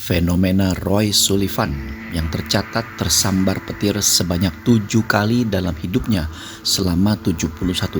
Fenomena Roy Sullivan yang tercatat tersambar petir sebanyak 7 kali dalam hidupnya selama 71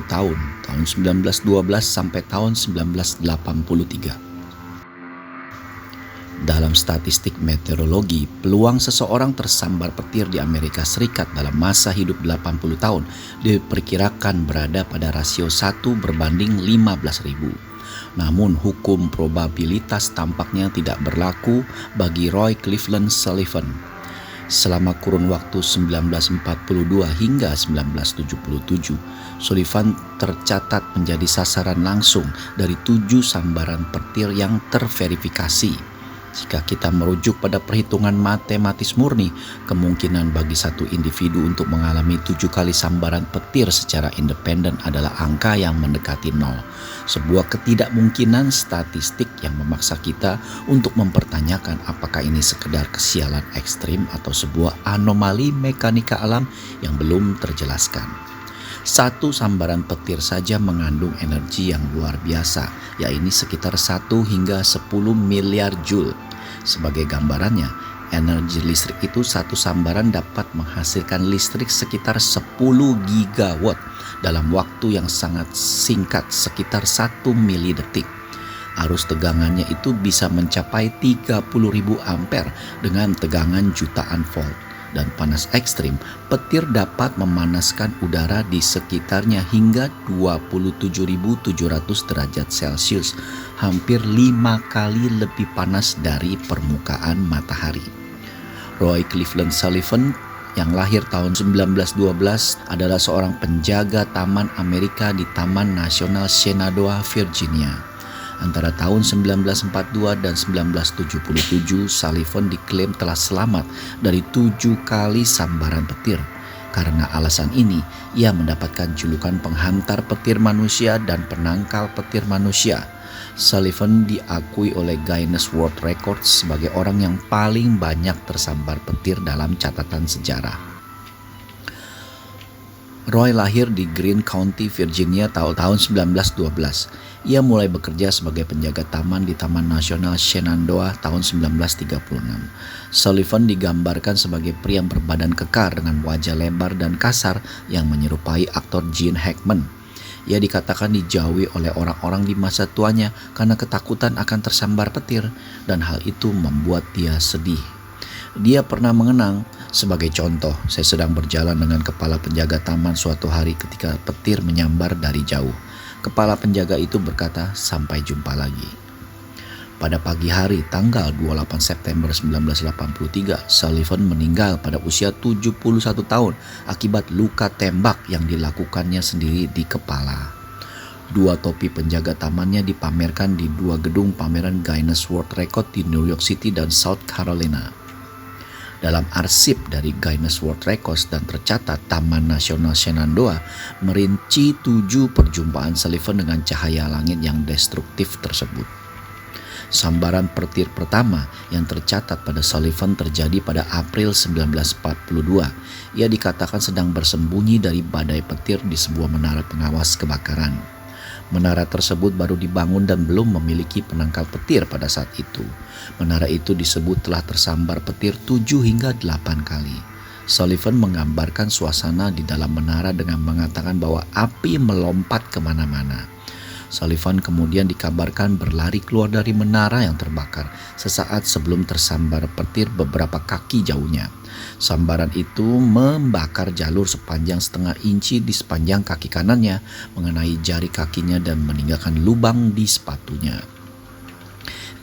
tahun 1912 sampai tahun 1983. Dalam statistik meteorologi, peluang seseorang tersambar petir di Amerika Serikat dalam masa hidup 80 tahun diperkirakan berada pada rasio 1 berbanding 15.000. Namun hukum probabilitas tampaknya tidak berlaku bagi Roy Cleveland Sullivan. Selama kurun waktu 1942 hingga 1977, Sullivan tercatat menjadi sasaran langsung dari 7 sambaran petir yang terverifikasi. Jika kita merujuk pada perhitungan matematis murni, kemungkinan bagi satu individu untuk mengalami 7 kali sambaran petir secara independen adalah angka yang mendekati 0. Sebuah ketidakmungkinan statistik yang memaksa kita untuk mempertanyakan apakah ini sekedar kesialan ekstrim atau sebuah anomali mekanika alam yang belum terjelaskan. Satu sambaran petir saja mengandung energi yang luar biasa, yaitu sekitar 1 hingga 10 miliar joule. Sebagai gambarannya, energi listrik itu satu sambaran dapat menghasilkan listrik sekitar 10 gigawatt dalam waktu yang sangat singkat, sekitar 1 milidetik. Arus tegangannya itu bisa mencapai 30.000 ampere dengan tegangan jutaan volt. Dan panas ekstrim, petir dapat memanaskan udara di sekitarnya hingga 27.700 derajat Celcius, hampir 5 kali lebih panas dari permukaan matahari. Roy Cleveland Sullivan yang lahir tahun 1912 adalah seorang penjaga taman Amerika di Taman Nasional Shenandoah, Virginia. Antara tahun 1942 dan 1977, Sullivan diklaim telah selamat dari 7 kali sambaran petir. Karena alasan ini, ia mendapatkan julukan penghantar petir manusia dan penangkal petir manusia. Sullivan diakui oleh Guinness World Records sebagai orang yang paling banyak tersambar petir dalam catatan sejarah. Roy lahir di Greene County, Virginia tahun 1912. Ia mulai bekerja sebagai penjaga taman di Taman Nasional Shenandoah tahun 1936. Sullivan digambarkan sebagai pria yang berbadan kekar dengan wajah lebar dan kasar yang menyerupai aktor Gene Hackman. Ia dikatakan dijauhi oleh orang-orang di masa tuanya karena ketakutan akan tersambar petir, dan hal itu membuat dia sedih. Dia pernah mengenang, sebagai contoh, saya sedang berjalan dengan kepala penjaga taman suatu hari ketika petir menyambar dari jauh. Kepala penjaga itu berkata, "Sampai jumpa lagi." Pada pagi hari tanggal 28 September 1983, Sullivan meninggal pada usia 71 tahun akibat luka tembak yang dilakukannya sendiri di kepala. 2 topi penjaga tamannya dipamerkan di 2 gedung pameran Guinness World Record di New York City dan South Carolina. Dalam arsip dari Guinness World Records dan tercatat Taman Nasional Shenandoah merinci 7 perjumpaan Sullivan dengan cahaya langit yang destruktif tersebut. Sambaran petir pertama yang tercatat pada Sullivan terjadi pada April 1942. Ia dikatakan sedang bersembunyi dari badai petir di sebuah menara pengawas kebakaran. Menara tersebut baru dibangun dan belum memiliki penangkal petir pada saat itu. Menara itu disebut telah tersambar petir 7 hingga 8 kali. Sullivan menggambarkan suasana di dalam menara dengan mengatakan bahwa api melompat kemana-mana. Sullivan kemudian dikabarkan berlari keluar dari menara yang terbakar sesaat sebelum tersambar petir beberapa kaki jauhnya. Sambaran itu membakar jalur sepanjang setengah inci di sepanjang kaki kanannya, mengenai jari kakinya dan meninggalkan lubang di sepatunya.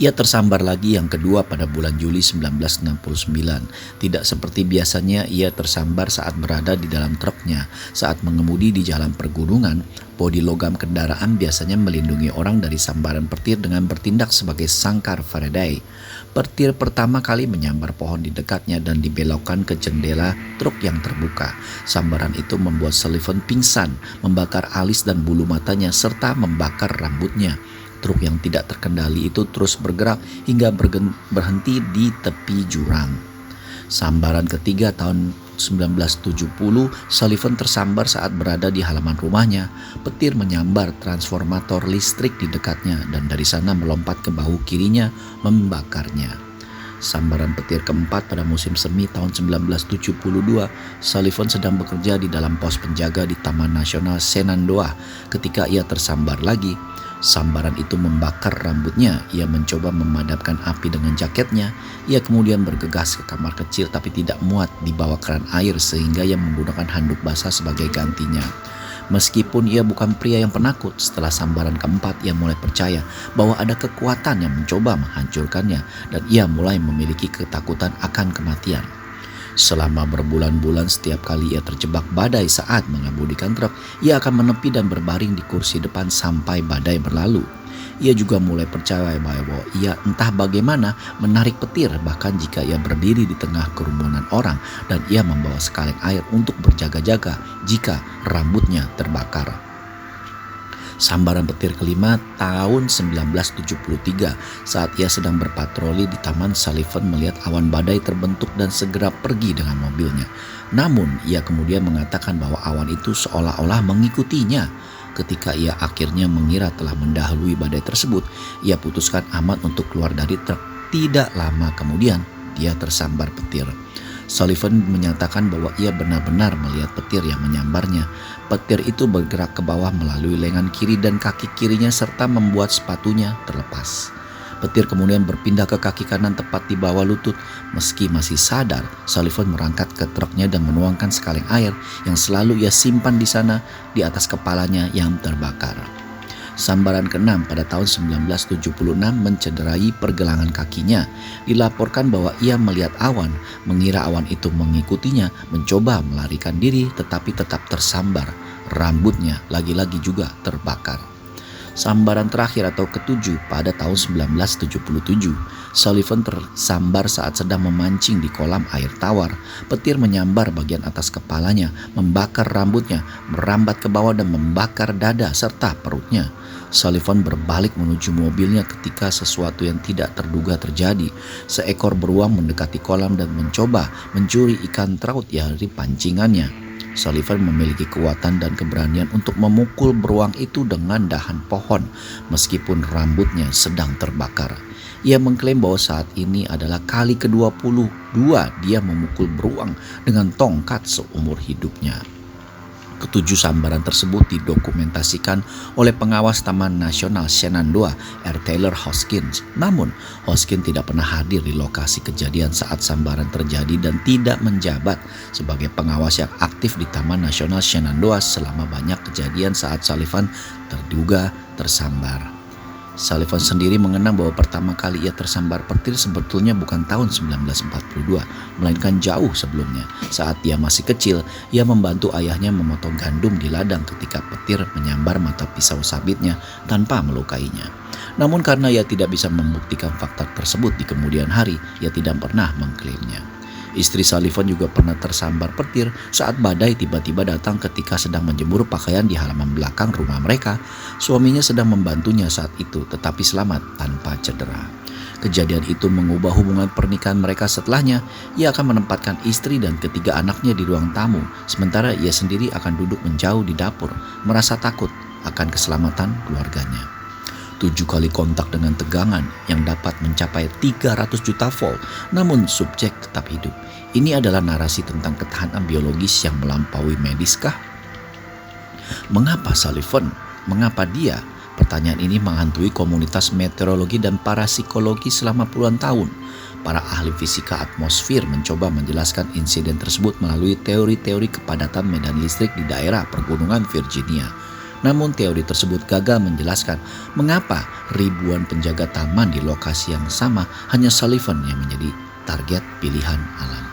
Ia tersambar lagi yang kedua pada bulan Juli 1969. Tidak seperti biasanya ia tersambar saat berada di dalam truknya. Saat mengemudi di jalan pergunungan, bodi logam kendaraan biasanya melindungi orang dari sambaran petir dengan bertindak sebagai sangkar Faraday. Petir pertama kali menyambar pohon di dekatnya dan dibelokkan ke jendela truk yang terbuka. Sambaran itu membuat Sullivan pingsan, membakar alis dan bulu matanya serta membakar rambutnya. Truk yang tidak terkendali itu terus bergerak hingga berhenti di tepi jurang. Sambaran ketiga tahun 1970, Sullivan tersambar saat berada di halaman rumahnya. Petir menyambar transformator listrik di dekatnya dan dari sana melompat ke bahu kirinya membakarnya. Sambaran petir keempat pada musim semi tahun 1972, Sullivan sedang bekerja di dalam pos penjaga di Taman Nasional Shenandoah ketika ia tersambar lagi. Sambaran itu membakar rambutnya. Ia mencoba memadamkan api dengan jaketnya. Ia kemudian bergegas ke kamar kecil tapi tidak muat di bawah keran air sehingga ia menggunakan handuk basah sebagai gantinya. Meskipun ia bukan pria yang penakut, setelah sambaran keempat ia mulai percaya bahwa ada kekuatan yang mencoba menghancurkannya dan ia mulai memiliki ketakutan akan kematian. Selama berbulan-bulan setiap kali ia terjebak badai saat mengemudikan truk, ia akan menepi dan berbaring di kursi depan sampai badai berlalu. Ia juga mulai percaya bahwa ia entah bagaimana menarik petir bahkan jika ia berdiri di tengah kerumunan orang dan ia membawa sekaleng air untuk berjaga-jaga jika rambutnya terbakar. Sambaran petir kelima tahun 1973 saat ia sedang berpatroli di taman, Sullivan melihat awan badai terbentuk dan segera pergi dengan mobilnya. Namun ia kemudian mengatakan bahwa awan itu seolah-olah mengikutinya. Ketika ia akhirnya mengira telah mendahului badai tersebut, ia putuskan amat untuk keluar dari truk. Tidak lama kemudian dia tersambar petir. Sullivan menyatakan bahwa ia benar-benar melihat petir yang menyambarnya. Petir itu bergerak ke bawah melalui lengan kiri dan kaki kirinya serta membuat sepatunya terlepas. Petir kemudian berpindah ke kaki kanan tepat di bawah lutut. Meski masih sadar, Sullivan merangkak ke truknya dan menuangkan sekaleng air yang selalu ia simpan di sana di atas kepalanya yang terbakar. Sambaran ke-6 pada tahun 1976 mencederai pergelangan kakinya. Dilaporkan bahwa ia melihat awan, mengira awan itu mengikutinya, mencoba melarikan diri tetapi tetap tersambar. Rambutnya lagi-lagi juga terbakar. Sambaran terakhir atau ke-7 pada tahun 1977, Sullivan tersambar saat sedang memancing di kolam air tawar. Petir menyambar bagian atas kepalanya, membakar rambutnya, merambat ke bawah dan membakar dada serta perutnya. Sullivan berbalik menuju mobilnya ketika sesuatu yang tidak terduga terjadi. Seekor beruang mendekati kolam dan mencoba mencuri ikan traut dari pancingannya. Sullivan memiliki kekuatan dan keberanian untuk memukul beruang itu dengan dahan pohon meskipun rambutnya sedang terbakar. Ia mengklaim bahwa saat ini adalah kali ke-22 dia memukul beruang dengan tongkat seumur hidupnya. Ketujuh sambaran tersebut didokumentasikan oleh pengawas Taman Nasional Shenandoah, R. Taylor Hoskins. Namun, Hoskins tidak pernah hadir di lokasi kejadian saat sambaran terjadi dan tidak menjabat sebagai pengawas yang aktif di Taman Nasional Shenandoah selama banyak kejadian saat Sullivan terduga tersambar. Sullivan sendiri mengenang bahwa pertama kali ia tersambar petir sebetulnya bukan tahun 1942, melainkan jauh sebelumnya. Saat ia masih kecil, ia membantu ayahnya memotong gandum di ladang ketika petir menyambar mata pisau sabitnya tanpa melukainya. Namun karena ia tidak bisa membuktikan fakta tersebut di kemudian hari, ia tidak pernah mengklaimnya. Istri Sullivan juga pernah tersambar petir saat badai tiba-tiba datang ketika sedang menjemur pakaian di halaman belakang rumah mereka. Suaminya sedang membantunya saat itu, tetapi selamat tanpa cedera. Kejadian itu mengubah hubungan pernikahan mereka setelahnya. Ia akan menempatkan istri dan ketiga anaknya di ruang tamu, sementara ia sendiri akan duduk menjauh di dapur, merasa takut akan keselamatan keluarganya. 7 kali kontak dengan tegangan yang dapat mencapai 300 juta volt, namun subjek tetap hidup. Ini adalah narasi tentang ketahanan biologis yang melampaui mediskah? Mengapa Sullivan? Mengapa dia? Pertanyaan ini menghantui komunitas meteorologi dan parapsikologi selama puluhan tahun. Para ahli fisika atmosfer mencoba menjelaskan insiden tersebut melalui teori-teori kepadatan medan listrik di daerah pergunungan Virginia. Namun teori tersebut gagal menjelaskan mengapa ribuan penjaga taman di lokasi yang sama hanya Sullivan yang menjadi target pilihan alam.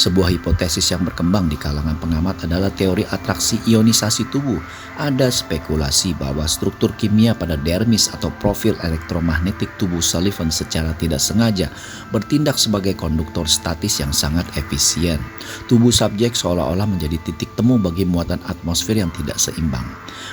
Sebuah hipotesis yang berkembang di kalangan pengamat adalah teori atraksi ionisasi tubuh. Ada spekulasi bahwa struktur kimia pada dermis atau profil elektromagnetik tubuh Sullivan secara tidak sengaja bertindak sebagai konduktor statis yang sangat efisien. Tubuh subjek seolah-olah menjadi titik temu bagi muatan atmosfer yang tidak seimbang.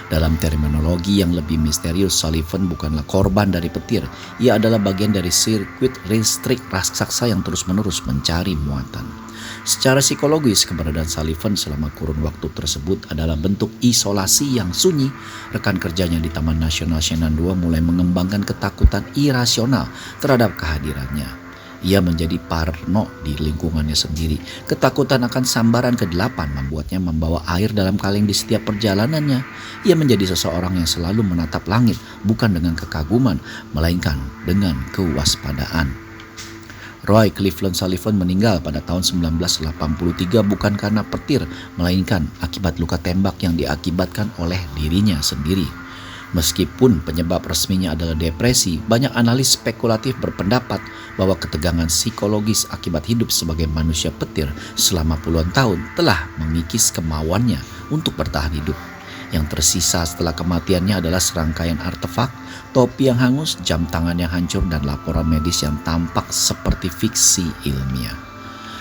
Dalam terminologi yang lebih misterius, Sullivan bukanlah korban dari petir. Ia adalah bagian dari sirkuit listrik raksasa yang terus-menerus mencari muatan. Secara psikologis, keberadaan Sullivan selama kurun waktu tersebut adalah bentuk isolasi yang sunyi. Rekan kerjanya di Taman Nasional Shenandoah mulai mengembangkan ketakutan irasional terhadap kehadirannya. Ia menjadi parno di lingkungannya sendiri. Ketakutan akan sambaran ke-8 membuatnya membawa air dalam kaleng di setiap perjalanannya. Ia menjadi seseorang yang selalu menatap langit, bukan dengan kekaguman, melainkan dengan kewaspadaan. Roy Cleveland Sullivan meninggal pada tahun 1983 bukan karena petir, melainkan akibat luka tembak yang diakibatkan oleh dirinya sendiri. Meskipun penyebab resminya adalah depresi, banyak analis spekulatif berpendapat bahwa ketegangan psikologis akibat hidup sebagai manusia petir selama puluhan tahun telah mengikis kemauannya untuk bertahan hidup. Yang tersisa setelah kematiannya adalah serangkaian artefak, topi yang hangus, jam tangan yang hancur, dan laporan medis yang tampak seperti fiksi ilmiah.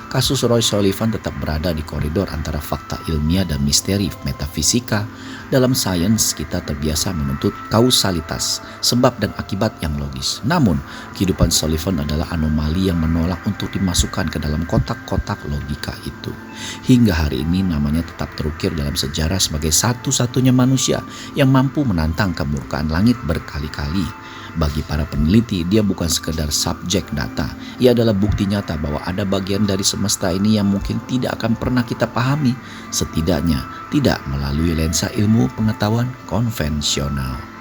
Kasus Roy Sullivan tetap berada di koridor antara fakta ilmiah dan misteri metafisika. Dalam sains, kita terbiasa menuntut kausalitas, sebab dan akibat yang logis. Namun, kehidupan Sullivan adalah anomali yang menolak untuk dimasukkan ke dalam kotak-kotak logika itu. Hingga hari ini namanya tetap terukir dalam sejarah sebagai satu-satunya manusia yang mampu menantang kemurkaan langit berkali-kali. Bagi para peneliti, dia bukan sekedar subjek data. Ia adalah bukti nyata bahwa ada bagian dari semesta ini yang mungkin tidak akan pernah kita pahami, setidaknya tidak melalui lensa ilmu pengetahuan konvensional.